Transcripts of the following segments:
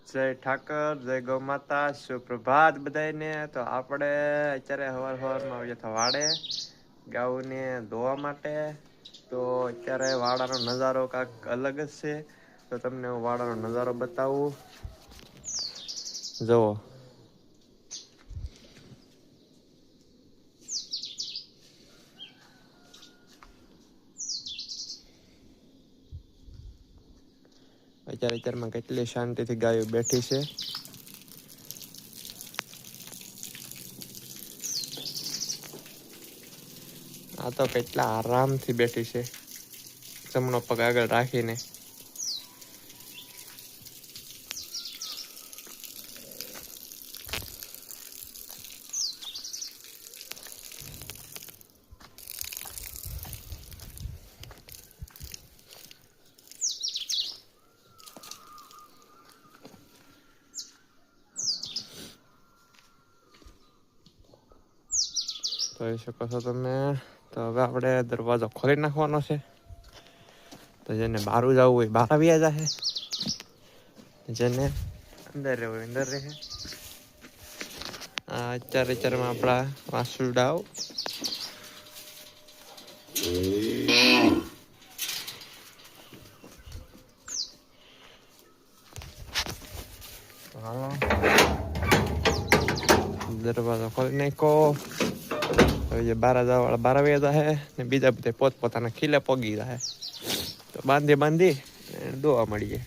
જય ઠાકર, જય ગૌ માતા, સુપ્રભાત બધાને. તો આપણે અત્યારે સવારમાં આવ્યા વાડે ગાઉને ધોવા માટે. તો અત્યારે વાડાનો નજારો કાંક અલગ જ છે. તો તમને હું વાડાનો નજારો બતાવું. જુઓ. અત્યારમાં કેટલી શાંતિથી ગાયો બેઠી છે. આ તો કેટલા આરામથી બેઠી છે, જમણો પગ આગળ રાખીને. જોઈ શકો છો તમે. તો હવે આપણે દરવાજો ખોલી નાખવાનો છે. તો જેને બહાર જવું હોય બહાર આવી જશે, જેને અંદર રહેવું હોય અંદર રહે. અત્યારમાં આપણા વાસુડાઓ દરવાજો ખોલી નાખો. હવે બાર જવા વાળા 12 વાગ્યા હે ને બીજા બધા પોતપોતાના ખીલે પોગી જાય. તો બાંધી દોવા મળીએ.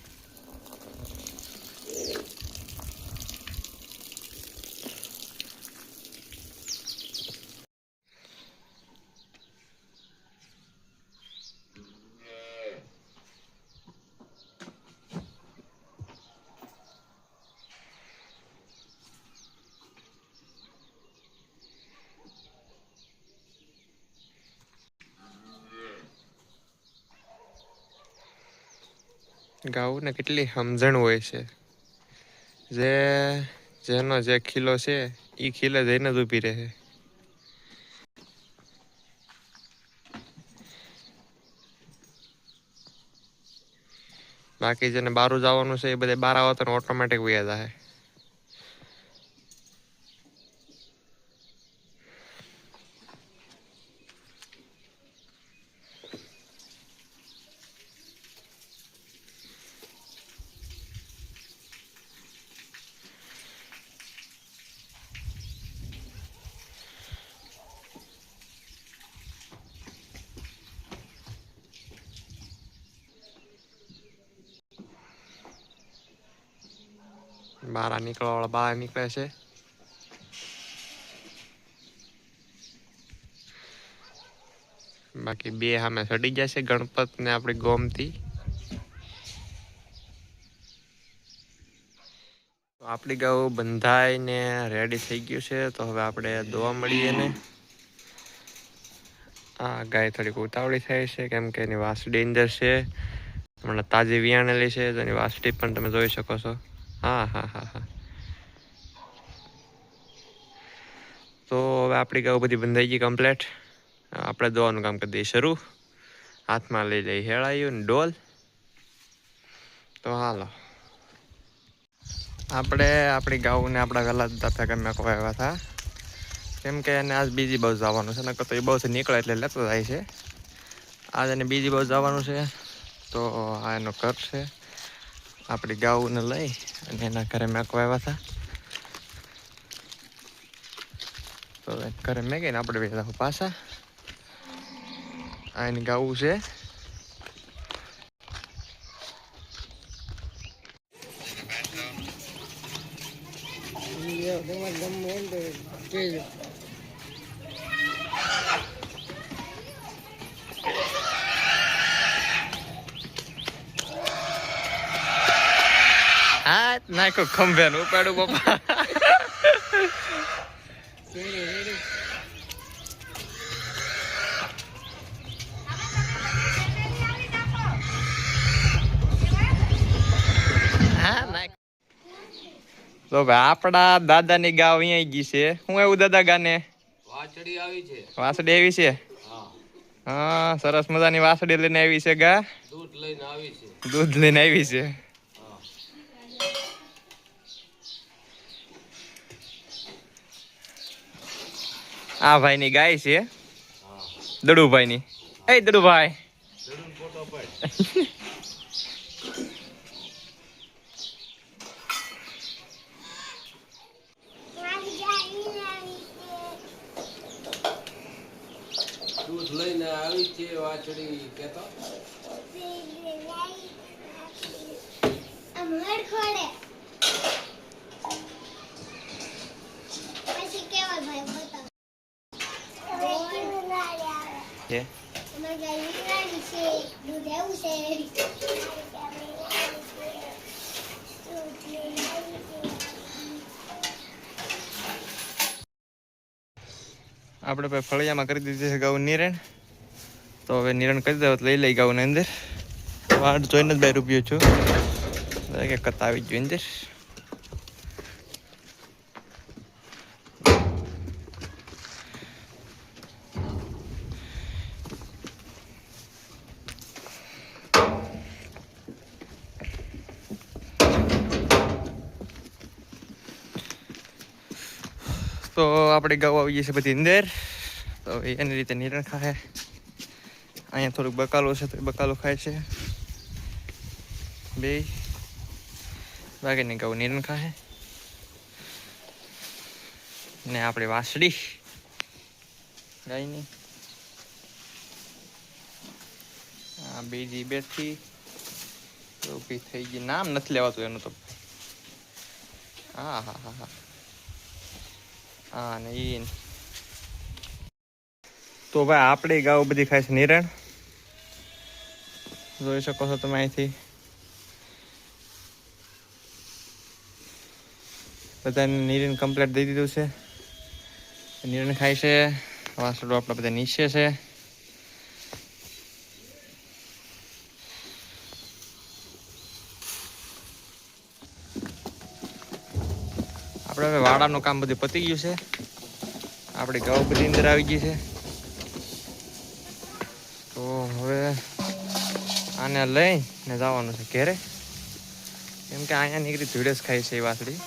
ગાઉને કેટલી સમજણ હોય છે. જેનો જે ખીલો છે એ ખીલે જઈને જ ઊભી રહે. બાકી જેને બારું જવાનું છે એ બધે બાર આવતો ઓટોમેટિક વયા જાય. બહાર નીકળવા વાળા બહાર નીકળે છે. બાકી બે સામે ચડી જશે ગણપત ને આપણી ગોમતી. આપણી ગાઉ બંધાઈને રેડી થઈ ગયું છે. તો હવે આપણે દોવા મળીએ ને. આ ગાય થોડીક ઉતાવળી થાય છે કેમ કે એની વાસડી અંદર છે. હમણાં તાજી વિયાણેલી છે તો એની વાસળી પણ તમે જોઈ શકો છો. હા. તો હવે આપણી ગાઉ બધી બંધાઈ ગઈ કમ્પ્લેટ. આપણે દોવાનું કામ કરી દઈએ શરૂ. હાથમાં લઈ લઈ હેળાયું ને ડોલ. તો હાલો. આપણે આપણી ગાઉને આપણા વહેલા દાતા ગમે આવ્યા હતા. કેમ કે એને આજ બીજી બસ જવાનું છે ને તો એ બસ નીકળે એટલે લેતો જાય છે. આજ એને બીજી બસ જવાનું છે. તો આ એનો ઘર છે. આપણી ગાઉને લઈ અને એના ઘરે મેકવા આવ્યા હતા. તો ઘરે મેકીને આપણે પાછા આ એની ગાઉ છે. હા નાખો ખંભે નું ઉપાડું પપ્પા. તો ભાઈ આપડા દાદાની ગાવ અહીંયા ગઈ છે. હું એવું દાદા ગાને વાસડી આવી છે. વાસડી આવી છે. હા સરસ મજાની વાસડી લઈને આવી છે. દૂધ લઈને આવી છે. આ ભાઈની ગાય છે દડુભાઈની. એ દડુભાઈ દૂધ લઈને આવી છે વાછડી કેતો છે. આપણે ભાઈ ફળિયામાં કરી દીધી છે ગાઉ નિરણ. તો હવે નિરણ કરી દો લઈ લઈ ગાઉને અંદર. વાટ જોઈને જ બહાર ઉભ્યો છું. કે કતા આવી ગયું અંદર. તો આપણે ગાઉ આવી જશે બધી અંદર. તો એની રીતે નિરણ ખાય. અહીંયા થોડુંક બકાલો છે તો બકાલો ખાય છે બે. બાકીની ગાઉ નિરણ ખાય. ને આપણે વાસળી ગાયની આ બીજી બેઠી ઊભી થઈ ગઈ. નામ નથી લેવાતું એનું તો. હા હા હા હા હા ને ઈ. તો ભાઈ આપણે ગાઉ બધી ખાય છે નિરણ. જોઈ શકો છો તમે અહીંથી. બધાને નિરણ કમ્પ્લીટ દઈ દીધું છે. નિરણ ખાય છે. વાસળો આપણા બધા નીચે છે. આપણે હવે વાડાનું કામ બધું પતી ગયું છે. આપણી ગાઉ બધી અંદર આવી ગઈ છે. તો હવે આને લઈને જવાનું છે ઘેરે. કેમ કે અહીંયા નીકળી ધીડસ ખાય છે એ વાસળી.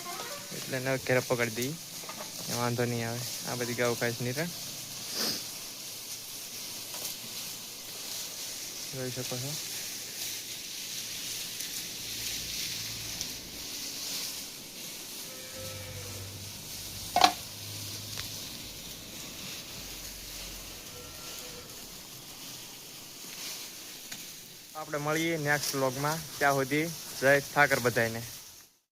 એટલે એને ઘેરે પકડી દઈએ વાંધો નહીં આવે. આ બધી ગાઉ ખાય છે નિરણ. જોઈ શકો છો. આપણે મળીએ નેક્સ્ટ વ્લોગમાં. ત્યાં સુધી જય ઠાકર બધાને.